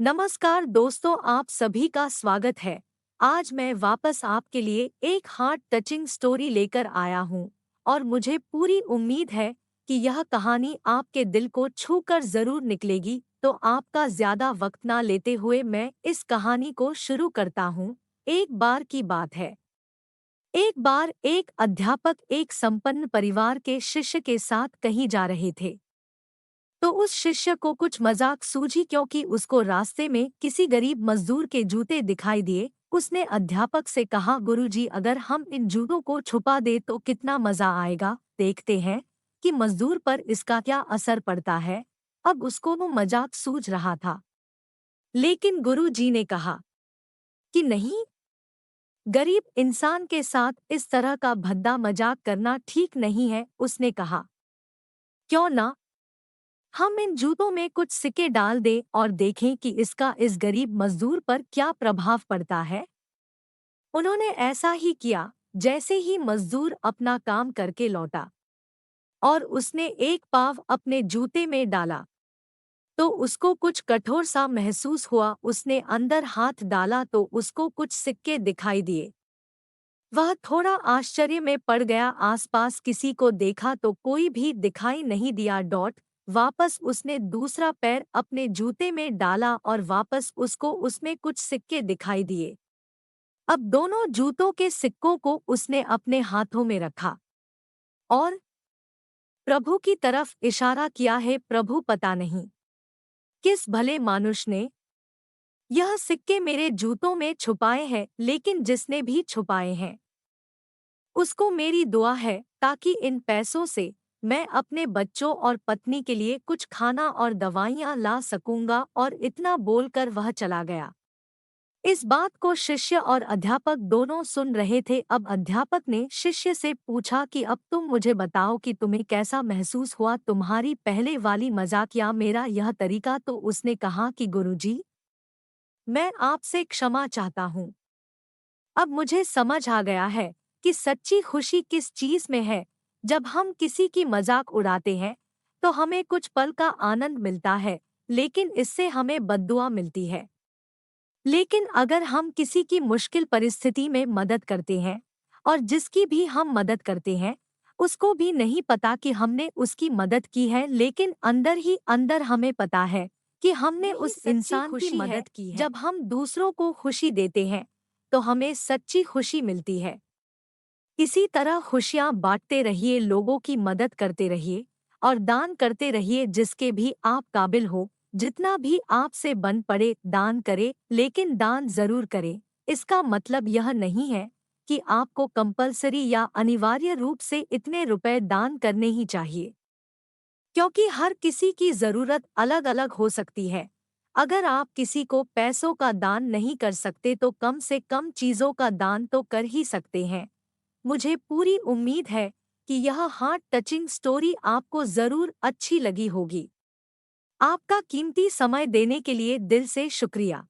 नमस्कार दोस्तों, आप सभी का स्वागत है। आज मैं वापस आपके लिए एक हार्ट टचिंग स्टोरी लेकर आया हूँ और मुझे पूरी उम्मीद है कि यह कहानी आपके दिल को छूकर जरूर निकलेगी। तो आपका ज्यादा वक्त ना लेते हुए मैं इस कहानी को शुरू करता हूँ। एक बार की बात है। एक बार एक अध्यापक एक संपन्न परिवार के शिष्य के साथ कहीं जा रहे थे। तो उस शिष्य को कुछ मजाक सूझी, क्योंकि उसको रास्ते में किसी गरीब मजदूर के जूते दिखाई दिए। उसने अध्यापक से कहा, गुरुजी, अगर हम इन जूतों को छुपा दे तो कितना मजा आएगा। देखते हैं कि मजदूर पर इसका क्या असर पड़ता है। अब उसको वो मजाक सूझ रहा था, लेकिन गुरुजी ने कहा कि नहीं, गरीब इंसान के साथ इस तरह का भद्दा मजाक करना ठीक नहीं है। उसने कहा, क्यों ना हम इन जूतों में कुछ सिक्के डाल दें और देखें कि इसका इस गरीब मजदूर पर क्या प्रभाव पड़ता है। उन्होंने ऐसा ही किया। जैसे ही मजदूर अपना काम करके लौटा और उसने एक पाँव अपने जूते में डाला, तो उसको कुछ कठोर सा महसूस हुआ। उसने अंदर हाथ डाला तो उसको कुछ सिक्के दिखाई दिए। वह थोड़ा आश्चर्य में पड़ गया। आसपास किसी को देखा तो कोई भी दिखाई नहीं दिया। वापस उसने दूसरा पैर अपने जूते में डाला और वापस उसको उसमें कुछ सिक्के दिखाई दिए। अब दोनों जूतों के सिक्कों को उसने अपने हाथों में रखा और प्रभु की तरफ इशारा किया है। प्रभु, पता नहीं किस भले मानुष ने यह सिक्के मेरे जूतों में छुपाए हैं, लेकिन जिसने भी छुपाए हैं उसको मेरी दुआ है, ताकि इन पैसों से मैं अपने बच्चों और पत्नी के लिए कुछ खाना और दवाइयाँ ला सकूंगा। और इतना बोलकर वह चला गया। इस बात को शिष्य और अध्यापक दोनों सुन रहे थे। अब अध्यापक ने शिष्य से पूछा कि अब तुम मुझे बताओ कि तुम्हें कैसा महसूस हुआ, तुम्हारी पहले वाली मजाक या मेरा यह तरीका। तो उसने कहा कि गुरुजी, मैं आपसे क्षमा चाहता हूँ। अब मुझे समझ आ गया है कि सच्ची खुशी किस चीज में है। जब हम किसी की मजाक उड़ाते हैं तो हमें कुछ पल का आनंद मिलता है, लेकिन इससे हमें बद्दुआ मिलती है। लेकिन अगर हम किसी की मुश्किल परिस्थिति में मदद करते हैं और जिसकी भी हम मदद करते हैं उसको भी नहीं पता कि हमने उसकी मदद की है, लेकिन अंदर ही अंदर हमें पता है कि हमने यही यही उस सच्ची इंसान की खुशी है। मदद की है। जब जब हम दूसरों को खुशी देते हैं तो हमें सच्ची खुशी मिलती है। इसी तरह खुशियां बांटते रहिए, लोगों की मदद करते रहिए और दान करते रहिए। जिसके भी आप काबिल हो, जितना भी आपसे बन पड़े दान करें, लेकिन दान जरूर करें। इसका मतलब यह नहीं है कि आपको कंपलसरी या अनिवार्य रूप से इतने रुपए दान करने ही चाहिए, क्योंकि हर किसी की जरूरत अलग अलग हो सकती है। अगर आप किसी को पैसों का दान नहीं कर सकते तो कम से कम चीजों का दान तो कर ही सकते हैं। मुझे पूरी उम्मीद है कि यह हार्ट टचिंग स्टोरी आपको जरूर अच्छी लगी होगी। आपका कीमती समय देने के लिए दिल से शुक्रिया।